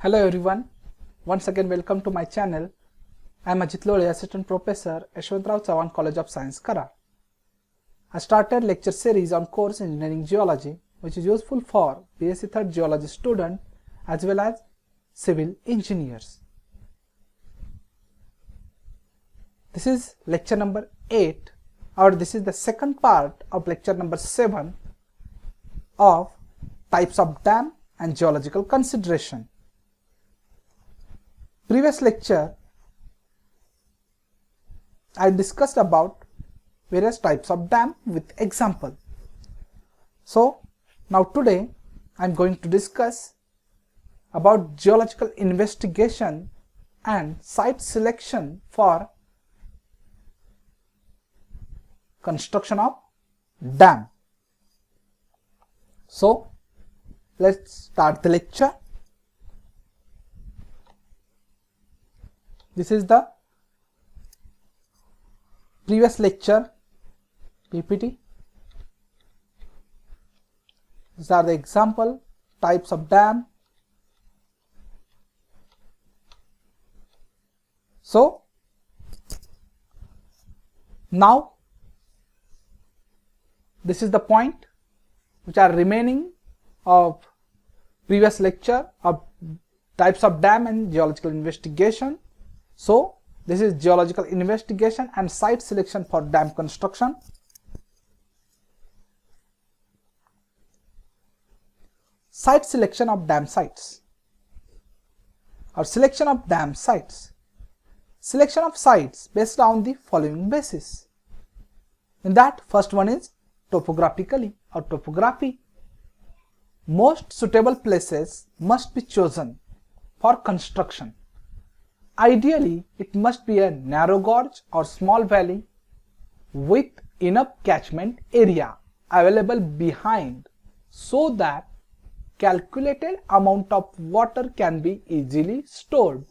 Hello everyone, once again welcome to my channel. I am Ajit Lole, Assistant Professor, Yashwantrao Chavan College of Science, Kara. I started lecture series on course Engineering Geology, which is useful for BSc 3rd Geology student as well as civil engineers. This is lecture number 8, or this is the second part of lecture number 7 of types of dam and geological consideration. Previous lecture I discussed about various types of dam with example. So now today I am going to discuss about geological investigation and site selection for construction of dam. So let's start the lecture. This is the previous lecture PPT. These are the example types of dam. So now this is the point which are remaining of previous lecture of types of dam and geological investigation. So this is geological investigation and site selection for dam construction. Site selection of dam sites or selection of dam sites. Selection of sites based on the following basis. In that, first one is topographically or topography. Most suitable places must be chosen for construction. Ideally, it must be a narrow gorge or small valley with enough catchment area available behind so that calculated amount of water can be easily stored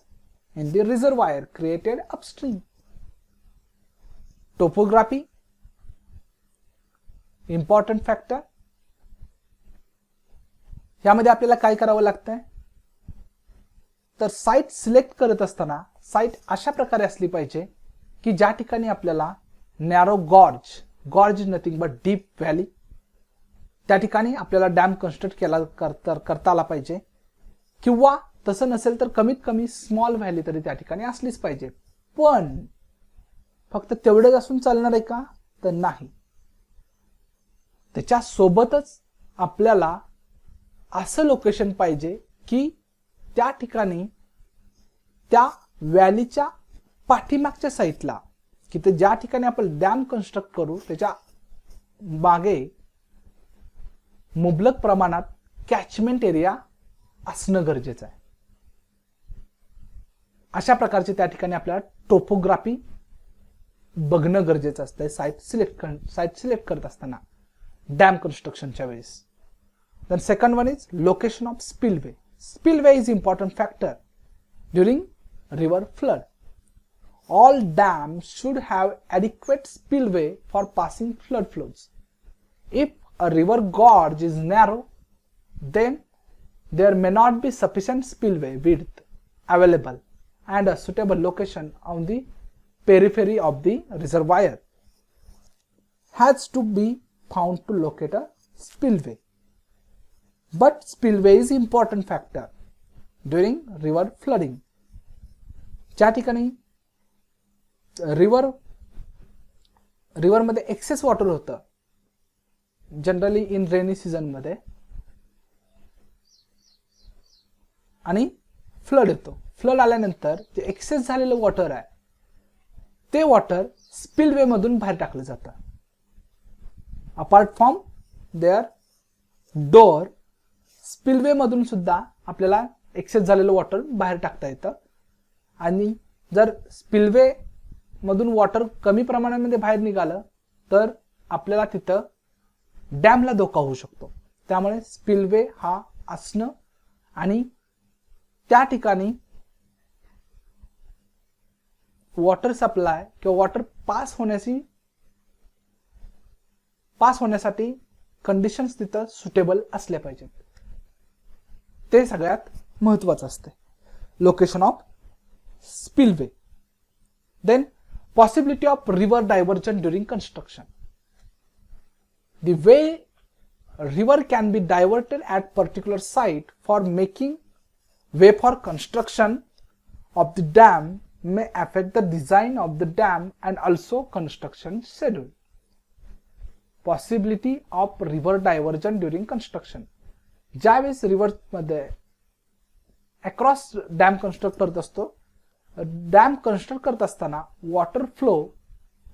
in the reservoir created upstream. Topography, important factor. यामध्ये आपल्याला काय करावं लागतंय तर site select करत असताना site अशा प्रकारे असली पाहिजे की ज्या ठिकाणी आपल्याला narrow gorge nothing but deep valley त्या ठिकाणी आपल्याला डॅम कन्स्ट्रक्ट करता आला पाहिजे किंवा तसं नसेल तर कमीत कमी स्मॉल व्हॅली तरी त्या ठिकाणी असलीच पाहिजे. पण फक्त तेवढंच असून चालणार आहे का तर नाही. त्याच्या सोबतच आपल्याला असं लोकेशन पाहिजे की त्या ठिकाणी त्या व्हॅलीच्या पाठीमागच्या साईडला की ते ज्या ठिकाणी आपण डॅम कन्स्ट्रक्ट करू त्याच्या मागे मुबलक प्रमाणात कॅचमेंट एरिया असणं गरजेचं आहे. अशा प्रकारचे त्या ठिकाणी आपल्याला टोपोग्राफी बघणं गरजेचं असतं साइट सिलेक्ट करत असताना डॅम कन्स्ट्रक्शनच्या वेळेस. Then second one is location of spillway. Spillway is important factor during river flood. All dams should have adequate spillway for passing flood flows. If a river gorge is narrow, then there may not be sufficient spillway width available and a suitable location on the periphery of the reservoir has to be found to locate a spillway. But spillway is important factor during river flooding. ज्या ठिकाणी river मध्ये access water होतं generally in rainy season मध्ये आणि flood येतो. Flood आल्यानंतर जे access झालेलं water आहे ते वॉटर स्पिलवे मधून बाहेर टाकलं जातं. Apart from their door spillway मधून सुद्धा आपल्याला एक्सेस झालेलं वॉटर बाहेर टाकता येतं. आणि जर स्पिलवे मधून वॉटर कमी प्रमाणामध्ये बाहेर निघालं तर आपल्याला तिथं डॅमला धोका होऊ शकतो. त्यामुळे स्पिलवे हा असणं आणि त्या ठिकाणी वॉटर सप्लाय किंवा वॉटर पास होण्यासाठी कंडिशन्स तिथं सुटेबल असल्या पाहिजेत. ते सगळ्यात महत्वाचं असते. Location of spillway. Then possibility of river diversion during construction. The way river can be diverted at particular site for making way for construction of the dam may affect the design of the dam and also construction schedule. Possibility of river diversion during construction. ज्यावेळेस river मध्ये across dam construct करत असतो, dam construct करत असताना water flow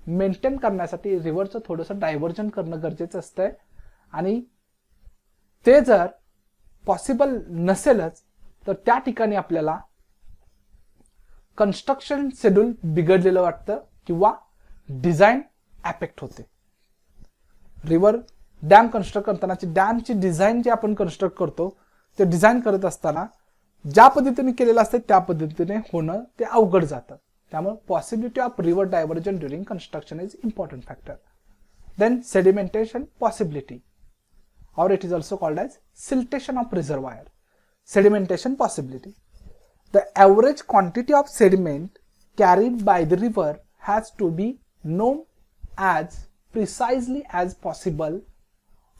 maintain करण्यासाठी रिव्हरचं थोडंसं diversion करणं गरजेचं असतंय. आणि ते जर पॉसिबल नसेलच तर त्या ठिकाणी आपल्याला कन्स्ट्रक्शन शेड्यूल बिघडलेलं वाटतं किंवा डिझाईन अफेक्ट होते. रिव्हर डॅम कन्स्ट्रक्ट करतानाची डॅमची डिझाईन जे आपण कन्स्ट्रक्ट करतो ते डिझाईन करत असताना ज्या पद्धतीने केलेलं असतं त्या पद्धतीने होणं ते अवघड जातं. त्यामुळे possibility of river diversion during construction is important factor. Then sedimentation possibility, or it is also called as siltation of reservoir. Sedimentation possibility. The average quantity of sediment carried by the river has to be known as precisely as possible,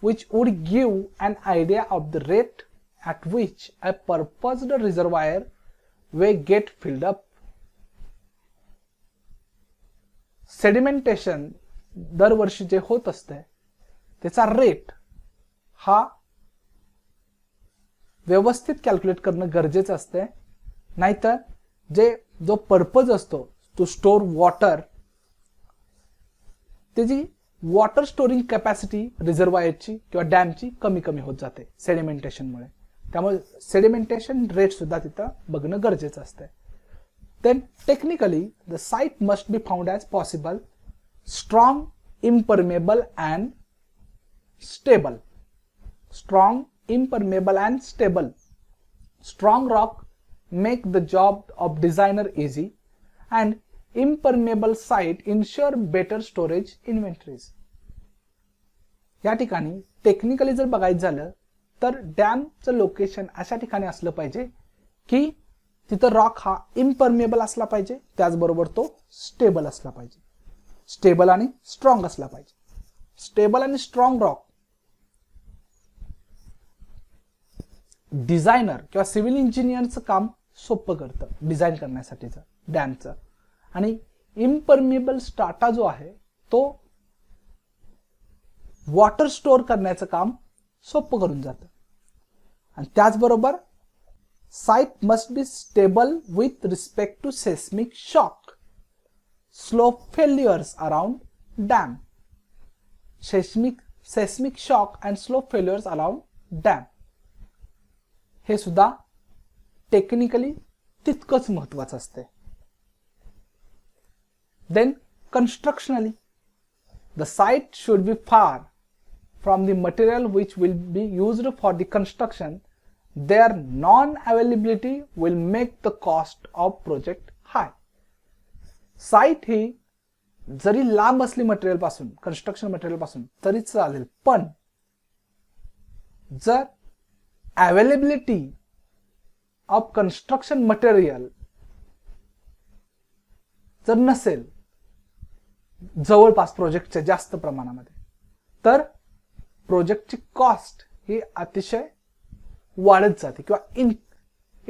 which would give an idea of the rate at which a purposed reservoir will get filled up. Sedimentation दरवर्षी जे होत असते त्याचा rate हा व्यवस्थित calculate करणं गरजेचं असते. नाहीतर जो पर्पज असतो टू स्टोर वॉटर, त्याची वॉटर स्टोरिंग कॅपॅसिटी रिझर्वायरची किंवा डॅमची कमी कमी होत जाते सेडिमेंटेशनमुळे. त्यामुळे सेडिमेंटेशन रेट सुद्धा तिथं बघणं गरजेचं असते. Then technically the site must be found as possible, strong, impermeable and stable. Strong, impermeable and stable. Strong rock make the job of designer easy and impermeable site ensure better storage inventories. या ठिकाणी technically जर बघायचं झालं तर डॅमचं location अशा ठिकाणी असलं पाहिजे की तिथं रॉक हा इम्परमेबल असला पाहिजे, त्याचबरोबर तो स्टेबल असला पाहिजे. स्टेबल आणि स्ट्रॉंग असला पाहिजे. स्टेबल आणि स्ट्रॉंग रॉक डिझायनर किंवा सिव्हिल इंजिनियरचं काम सोपं करतं डिझाईन करण्यासाठीचं डॅमचं. आणि इम्परमेबल स्ट्राटा जो आहे तो वॉटर स्टोअर करण्याचं काम सोपं करून जातं. आणि त्याचबरोबर site must be stable with respect to seismic shock, slope failures around dam. Seismic shock and slope failures around dam हे सुद्धा टेक्निकली तितकंच महत्वाचं असते. Then constructionally the site should be far from the material which will be used for the construction. Their non availability will make the cost of project high. Site ही जरी लांब असली material पासून, कन्स्ट्रक्शन मटेरियल पासून तरी चालेल, पण जर अवेलेबिलिटी ऑफ कन्स्ट्रक्शन मटेरियल जर नसेल जवळपास प्रोजेक्टच्या जास्त प्रमाणामध्ये तर प्रोजेक्टची कॉस्ट ही अतिशय वाढत जाते किंवा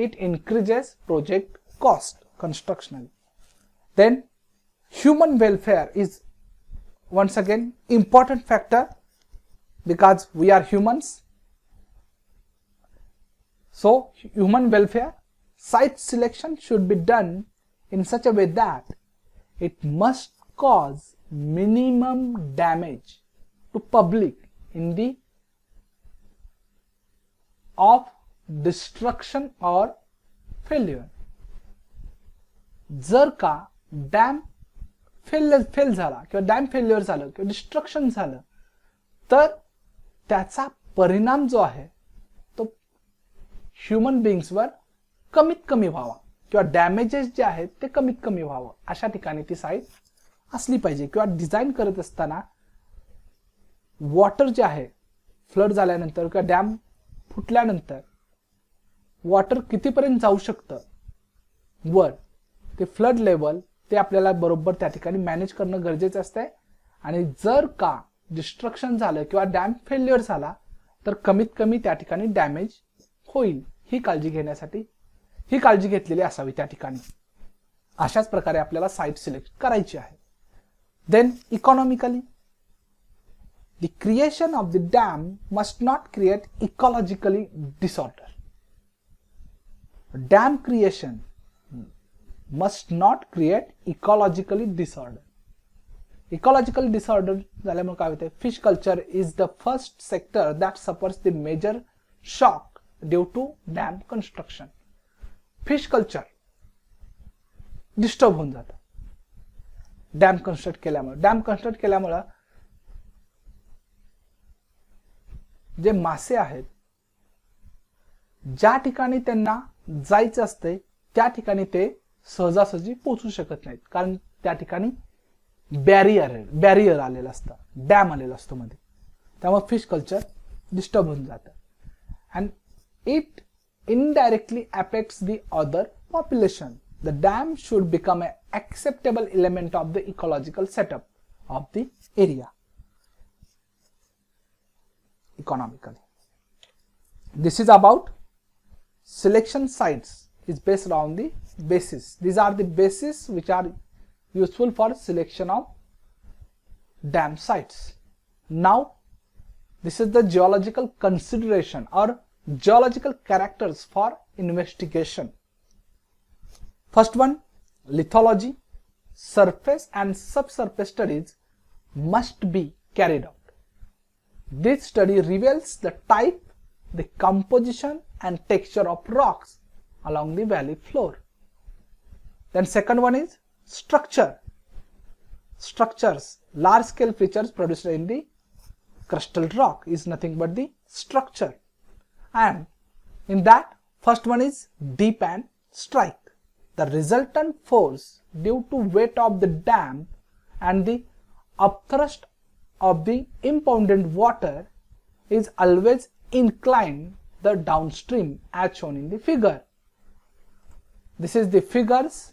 it increases project cost constructionally. Then human welfare is once again important factor because we are humans. So human welfare, site selection should be done in such a way that it must cause minimum damage to public in the of destruction or failure. जर का dam fail झाला किंवा dam failure झालं किंवा destruction झालं तर त्याचा परिणाम जो आहे तो ह्युमन बीइंग्सवर कमीत कमी व्हावा किंवा डॅमेजेस जे आहेत ते कमीत कमी व्हावं अशा ठिकाणी ती साईट असली पाहिजे. किंवा डिझाईन करत असताना वॉटर जे आहे फ्लड झाल्यानंतर किंवा डॅम फुटल्यानंतर वॉटर कितीपर्यंत जाऊ शकतं वर, ते फ्लड लेवल ते आपल्याला बरोबर त्या ठिकाणी मॅनेज करणं गरजेचं असतंय. आणि जर का डिस्ट्रक्शन झालं किंवा डॅम फेल्युअर झाला तर कमीत कमी त्या ठिकाणी डॅमेज होईल ही काळजी घेतलेली असावी त्या ठिकाणी. अशाच प्रकारे आपल्याला साईट सिलेक्ट करायची आहे. Then economically, the creation of the dam must not create ecologically disorder. Dam creation must not create ecologically disorder. Ecological disorder झाल्यामुळे काय होते, fish culture is the first sector that suffers the major shock due to dam construction. Fish culture disturb होऊन जातं dam construct केल्यामुळे. जे मासे आहेत ज्या ठिकाणी त्यांना जायचं असते त्या ठिकाणी ते सहजासहजी पोहोचू शकत नाहीत, कारण त्या ठिकाणी बॅरियर आलेलं असतं, डॅम आलेला असतो मध्ये. त्यामुळे फिश कल्चर डिस्टर्ब होऊन जातं. And it indirectly affects the other population. The dam should become a acceptable element of the ecological setup of the area. Economically, this is about selection sites is based on the basis. These are the bases which are useful for selection of dam sites. Now this is the geological consideration or geological characters for investigation. First one, lithology. Surface and subsurface studies must be carried out. This study reveals the type, the composition and texture of rocks along the valley floor. Then second one is structure. Structures, large scale features produced in the crustal rock is nothing but the structure. And in that, first one is deep and strike. The resultant force due to weight of the dam and the upthrust of the impounded water is always inclined the downstream as shown in the figure. This is the figures.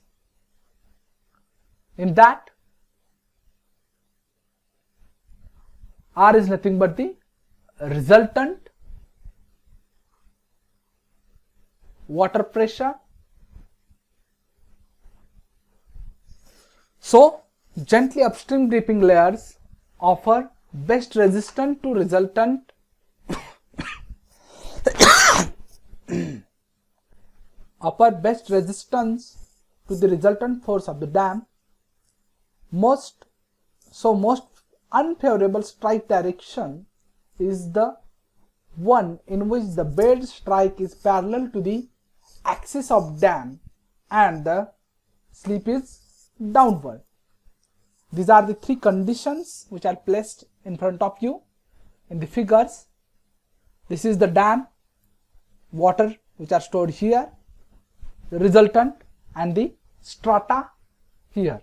In that, R is nothing but the resultant water pressure. So, gently upstream dipping layers offer best resistance to resultant force of the dam. Most unfavorable strike direction is the one in which the bed strike is parallel to the axis of dam and the slip is downward. These are the three conditions which are placed in front of you in the figures. This is the dam, water which are stored here, the resultant and the strata here.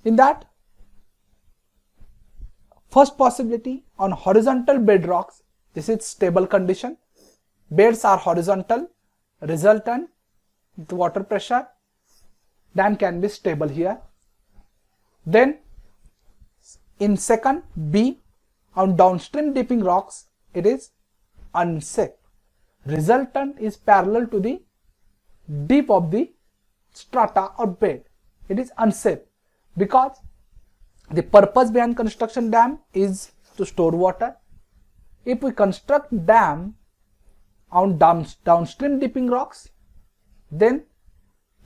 In that, first possibility on horizontal bedrocks, this is stable condition. Beds are horizontal, resultant with water pressure. Dam can be stable here. Then in second B, on downstream dipping rocks, it is unsafe. Resultant is parallel to the dip of the strata or bed. It is unsafe because the purpose behind construction dam is to store water. If we construct dam on downstream dipping rocks, then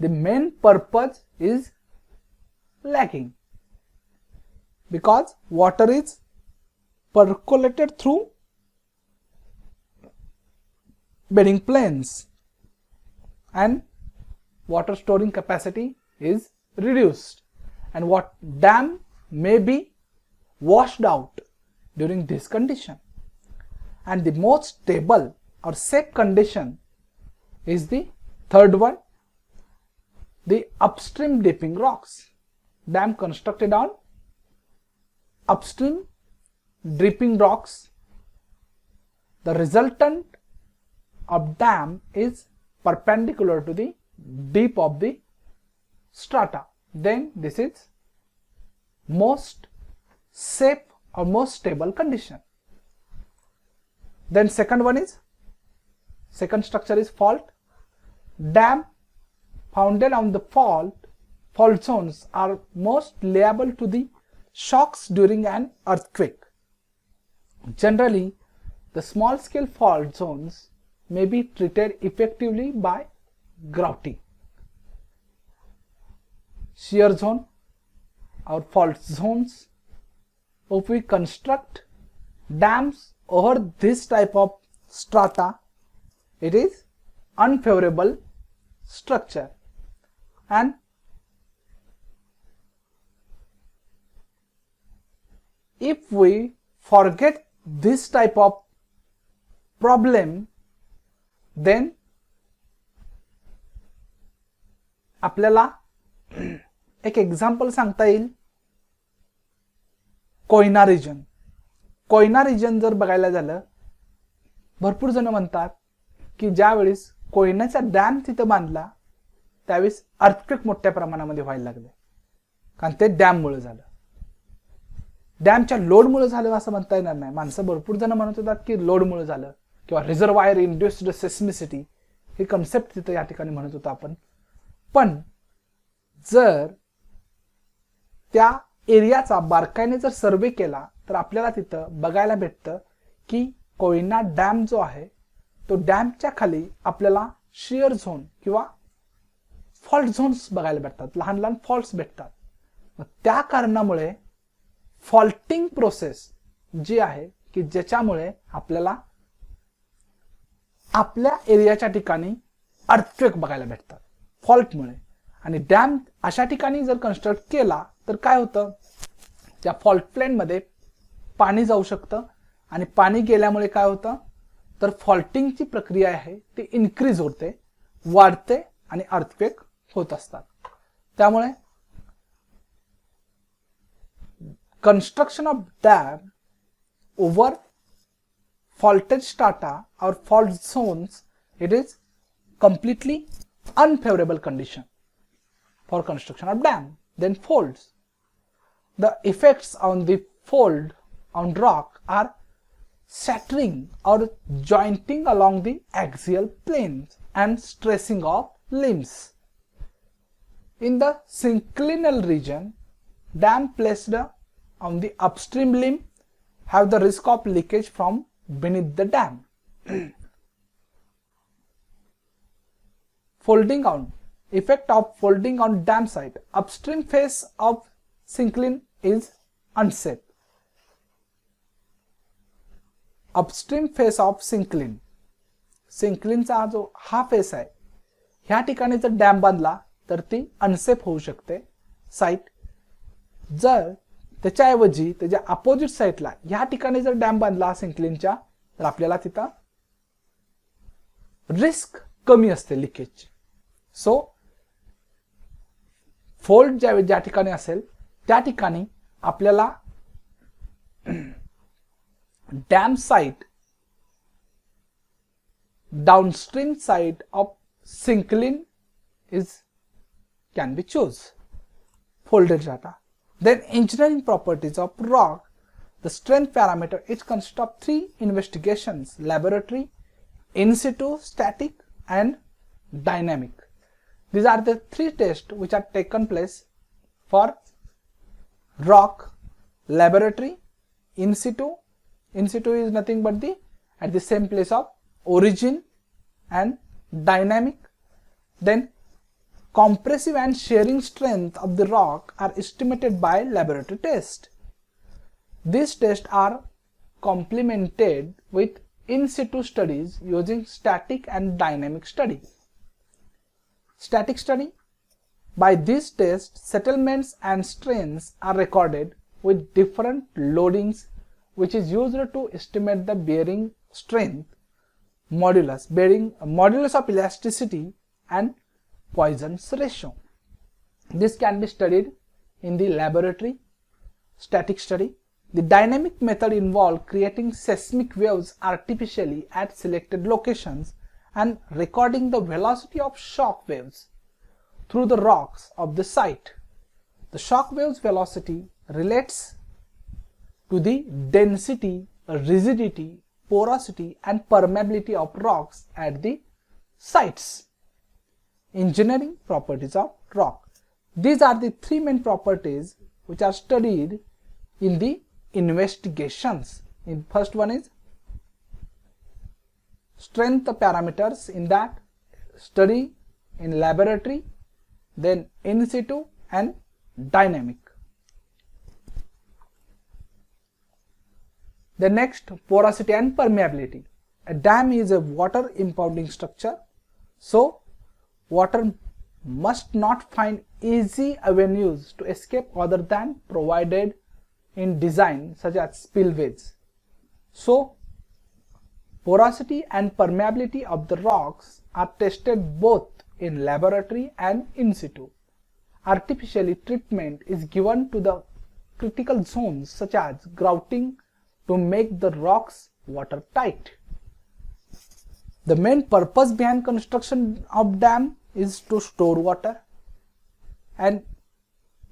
the main purpose is lacking because water is percolated through bedding planes and water storing capacity is reduced, and what dam may be washed out during this condition. And the most stable or safe condition is the third one, the upstream dipping rocks. Dam constructed on upstream dipping rocks. The resultant of dam is perpendicular to the deep of the strata, then this is most safe or most stable condition. Then second structure is fault. Dam founded on the fault zones are most liable to the shocks during an earthquake. Generally, the small scale fault zones may be treated effectively by grouting. Shear zone or fault zones, if we construct dams over this type of strata, it is unfavorable structure, and if we forget this type of problem, then आपल्याला एक example सांगता येईल. Koyna region जर बघायला झालं, भरपूर जण म्हणतात की ज्यावेळेस कोयनाचा डॅम तिथं बांधला त्यावेळेस अर्थक्वेक मोठ्या प्रमाणामध्ये व्हायला लागले, कारण ते डॅममुळे झालं. डॅमच्या लोडमुळे झालं असं म्हणता येणार नाही. माणसं भरपूर जण म्हणत होतात की लोडमुळे झालं किंवा रिझर्वायर इंड्युस्ड सेस्मिसिटी ही कन्सेप्ट तिथं या ठिकाणी म्हणत होतो आपण. पण जर त्या एरियाचा बारकाईने जर सर्वे केला तर आपल्याला तिथं बघायला भेटतं की कोयना डॅम जो आहे तो डॅमच्या खाली आपल्याला शियर झोन किंवा फॉल्ट झोन्स बघायला भेटतात, लहान लहान फॉल्ट्स भेटतात. मग त्या कारणामुळे फॉल्टिंग प्रोसेस जी आहे की ज्याच्यामुळे आपल्याला आपल्या एरियाच्या ठिकाणी अर्थक्वेक बघायला भेटतात फॉल्टमुळे. आणि डॅम अशा ठिकाणी जर कन्स्ट्रक्ट केला तर काय होतं, त्या फॉल्ट प्लेन मध्ये पाणी जाऊ शकतं आणि पाणी गेल्यामुळे काय होतं तर फॉल्टिंगची प्रक्रिया आहे ती इन्क्रीज होते, वाढते आणि अर्थक्वेक होत असतात. त्यामुळे construction of dam over faulted strata or fault zones, it is completely unfavorable condition for construction of dam. Then faults. The effects on the fault on rock are shattering or jointing along the axial planes and stressing of limbs. In the synclinal region, dam placed on the upstream limb have the risk of leakage from beneath the dam. Folding on. Effect of folding on dam site. Upstream face of syncline is unsafe. Upstream face of syncline. सिंक्लिनचा जो हा face आहे ह्या ठिकाणी जर dam बांधला तर ती unsafe होऊ शकते साईट. जर त्याच्याऐवजी त्याच्या अपोजिट साईडला या ठिकाणी जर डॅम बांधला सिंक्लिनच्या तर आपल्याला तिथं रिस्क कमी असते लिकेजची. सो फोल्ड ज्या ठिकाणी असेल त्या ठिकाणी आपल्याला dam site downstream site of syncline can be choose folded data. Then engineering properties of rock. The strength parameter, it consists of 3 investigations: laboratory, in situ, static and dynamic. These are the 3 tests which are taken place for rock: laboratory, in situ. In situ is nothing but at the same place of origin, and dynamic. Then compressive and shearing strength of the rock are estimated by laboratory test. These tests are complemented with in situ studies using static and dynamic study. Static study. By these tests, settlements and strains are recorded with different loadings, which is used to estimate the bearing strength, modulus of elasticity and Poisson's ratio. This can be studied in the laboratory. Static study. The dynamic method involves creating seismic waves artificially at selected locations and recording the velocity of shock waves through the rocks of the site. The shock waves velocity relates to the density, rigidity, porosity and permeability of rocks at the sites. Engineering properties of rock. These are the three main properties which are studied in the investigations. In first one is strength parameters, in that study in laboratory, then in situ and dynamic. The next, porosity and permeability. A dam is a water impounding structure, so water must not find easy avenues to escape other than provided in design, such as spillways. So porosity and permeability of the rocks are tested both in laboratory and in situ. Artificially, treatment is given to the critical zones such as grouting to make the rocks watertight. The main purpose behind construction of dam is to store water, and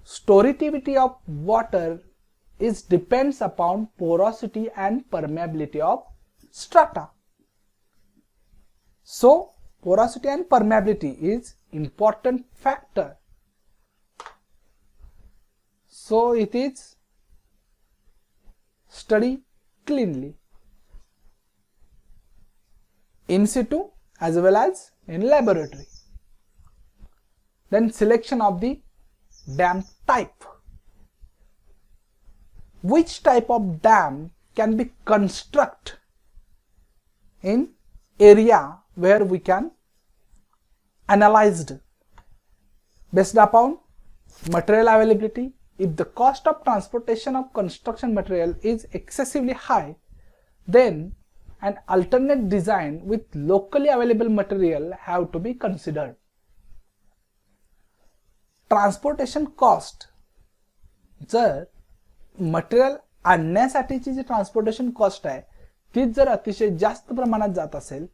storativity of water depends upon porosity and permeability of strata. So porosity and permeability is important factor. So it is studied cleanly in situ as well as in laboratory. Then selection of the dam type. Which type of dam can be constructed in area where we can analyzed based upon material availability. If the cost of transportation of construction material is excessively high, then an alternate design with locally available material have to be considered. Transportation cost, जर material आणण्यासाठीची जी transportation cost आहे तीच जर अतिशय जास्त प्रमाणात जात असेल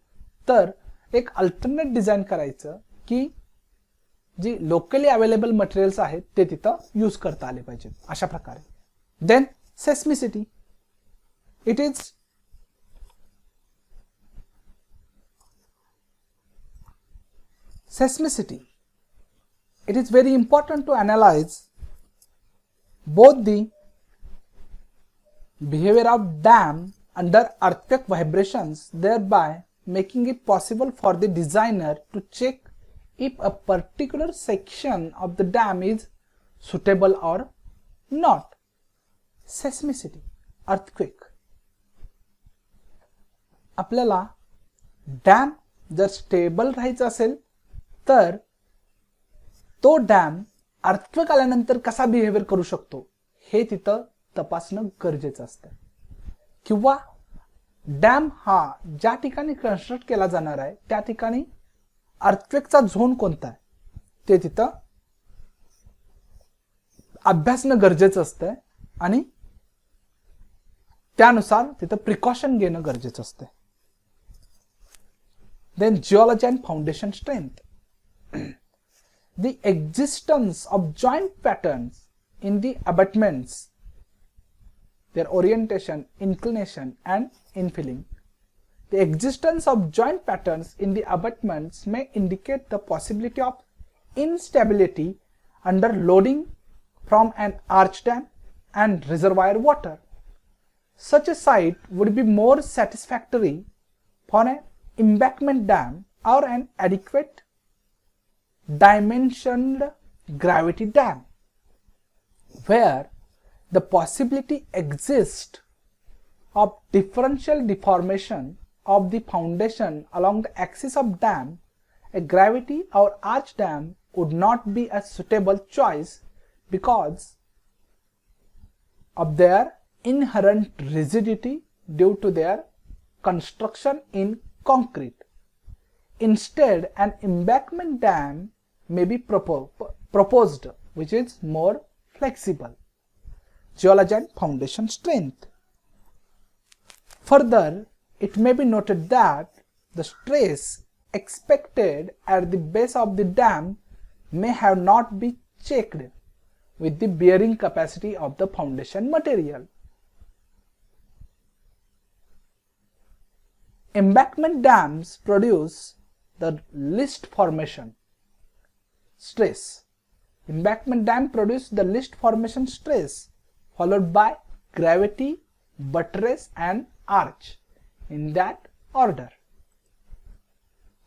तर एक अल्टरनेट डिझाइन करायचं की जी लोकली अवेलेबल मटेरियल्स आहेत ते तिथं यूज करता आले पाहिजेत अशा प्रकारे. Then seismicity. It is seismicity. It is very important to analyze both the behavior of dam under earthquake vibrations, thereby making it possible for the designer to check if a particular section of the dam is suitable or not. Seismicity, earthquake. आपल्याला dam जर stable राहायचं असेल तर तो dam earthquake आल्यानंतर कसा behaviour करू शकतो हे तिथं तपासणं गरजेचं असतं. किंवा डॅम हा ज्या ठिकाणी कन्स्ट्रक्ट केला जाणार आहे त्या ठिकाणी अर्थक्वेकचा झोन कोणता आहे ते तिथं अभ्यासणं गरजेचं असतं आणि त्यानुसार तिथं प्रिकॉशन घेणं गरजेचं असतं. Then geology and foundation strength. The existence of joint patterns in the abutments, their orientation, inclination and infilling. The existence of joint patterns in the abutments may indicate the possibility of instability under loading from an arch dam and reservoir water. Such a site would be more satisfactory for an embankment dam or an adequate dimensioned gravity dam, where the possibility exists of differential deformation of the foundation along the axis of dam. A gravity or arch dam would not be a suitable choice because of their inherent rigidity due to their construction in concrete. Instead, an embankment dam may be proposed, which is more flexible. Geology and foundation strength. Further, it may be noted that the stress expected at the base of the dam may have not been checked with the bearing capacity of the foundation material. Embankment dams produce the least formation stress. Embankment dam produce the least formation stress, followed by gravity, buttress and arch, in that order.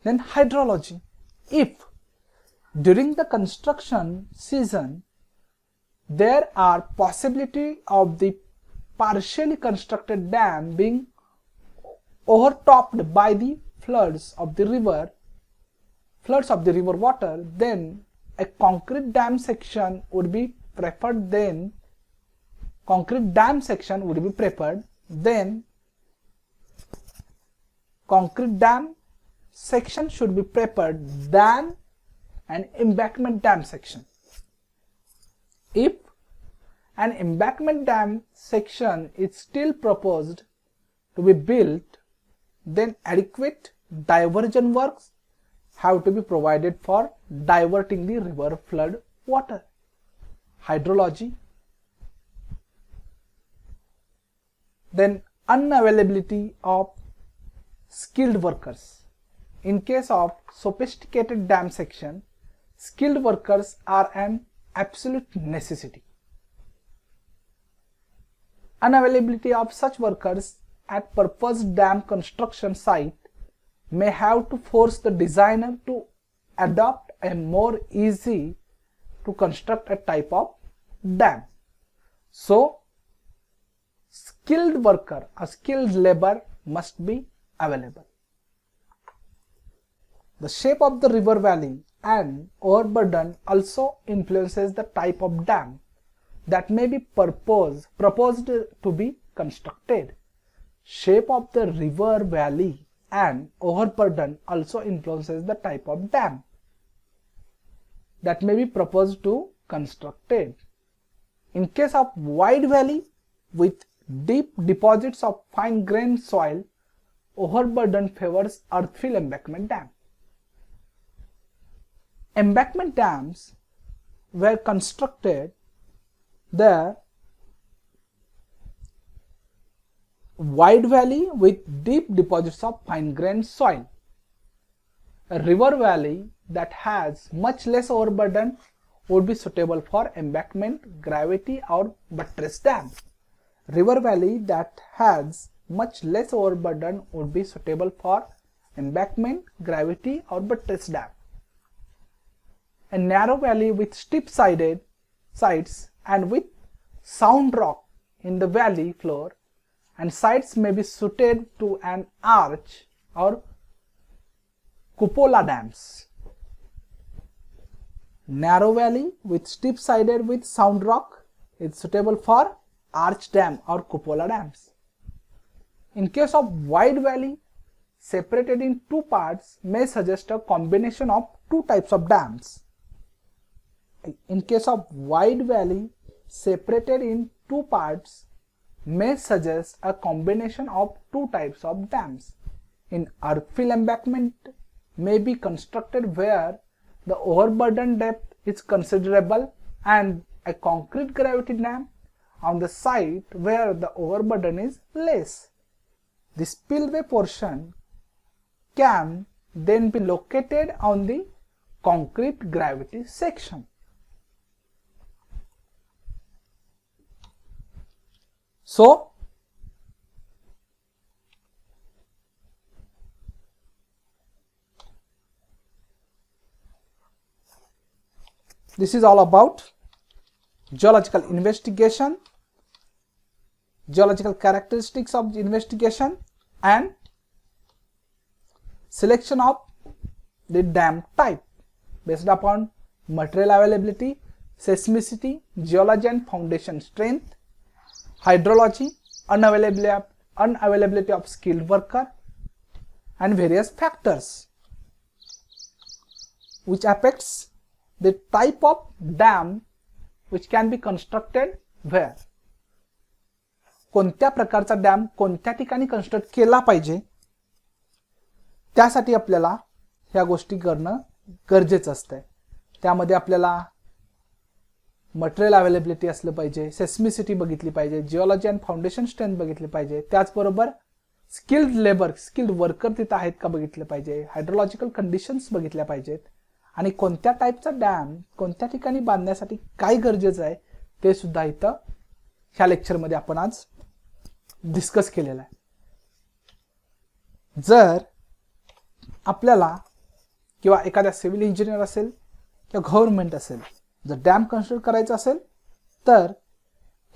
Then hydrology. If during the construction season there are possibility of the partially constructed dam being overtopped by the floods of the river water, then a concrete dam section would be preferred. Concrete dam section should be preferred than an embankment dam section. If an embankment dam section is still proposed to be built, then adequate diversion works have to be provided for diverting the river flood water. Hydrology. Then unavailability of skilled workers. In case of sophisticated dam section, skilled workers are an absolute necessity. Unavailability of such workers at proposed dam construction site may have to force the designer to adopt a more easy to construct a type of dam. So, skilled worker or skilled labor must be available. The shape of the river valley and overburden also influences the type of dam that may be proposed to be constructed. Shape of the river valley and overburden also influences the type of dam that may be proposed to constructed. In case of wide valley with deep deposits of fine grained soil, overburden favors earthfill embankment dam. Embankment dams were constructed the wide valley with deep deposits of fine grained soil. A river valley that has much less overburden would be suitable for embankment, gravity or buttress dam. River valley that has much less overburden would be suitable for embankment, gravity or buttress dam. A narrow valley with steep sides and with sound rock in the valley floor and sides may be suited to an arch or cupola dams. Narrow valley with steep sided with sound rock is suitable for arch dam or cupola dams. In case of wide valley separated in two parts may suggest a combination of two types of dams. In case of wide valley separated in two parts may suggest a combination of two types of dams. In earthfill embankment may be constructed where the overburden depth is considerable and a concrete gravity dam on the site where the overburden is less. The spillway portion can then be located on the concrete gravity section. So, this is all about geological investigation, geological characteristics of the investigation and selection of the dam type based upon material availability, seismicity, geology and foundation strength, hydrology, unavailability of skilled worker and various factors which affects the type of dam which can be constructed where. कोणत्या प्रकारचा dam कोणत्या ठिकाणी construct केला पाहिजे त्यासाठी आपल्याला ह्या गोष्टी करणं गरजेचं असतंय. त्यामध्ये आपल्याला मटेरियल अवेलेबिलिटी असलं पाहिजे, सेस्मिसिटी बघितली पाहिजे, जिओलॉजी अँड फाउंडेशन स्ट्रेंथ बघितली पाहिजे, त्याचबरोबर स्किल्ड लेबर, स्किल्ड वर्कर तिथं आहेत का बघितलं पाहिजे, हायड्रोलॉजिकल कंडिशन्स बघितल्या पाहिजेत, आणि कोणत्या टाईपचा डॅम कोणत्या ठिकाणी बांधण्यासाठी काय गरजेचं आहे ते सुद्धा इथं ह्या लेक्चरमध्ये आपण आज डिस्कस केलेलं आहे. जर आपल्याला किंवा एखाद्या सिव्हिल इंजिनियर असेल किंवा गव्हर्नमेंट असेल, जर डॅम कन्स्ट्रक्ट करायचं असेल तर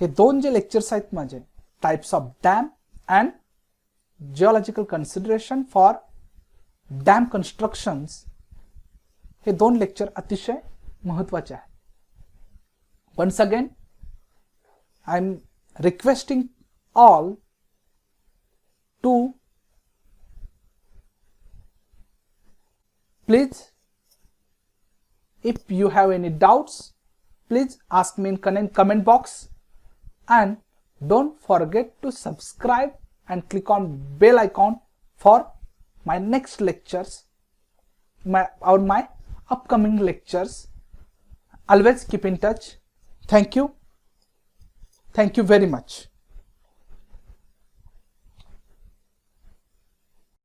हे दोन जे लेक्चर्स आहेत माझे, types of dam and geological consideration for dam constructions, हे दोन लेक्चर अतिशय महत्त्वाचे आहे. Once again I am requesting all to please, if you have any doubts, please ask me in comment box, and don't forget to subscribe and click on bell icon for my next lectures, my upcoming lectures. Always keep in touch. Thank you very much.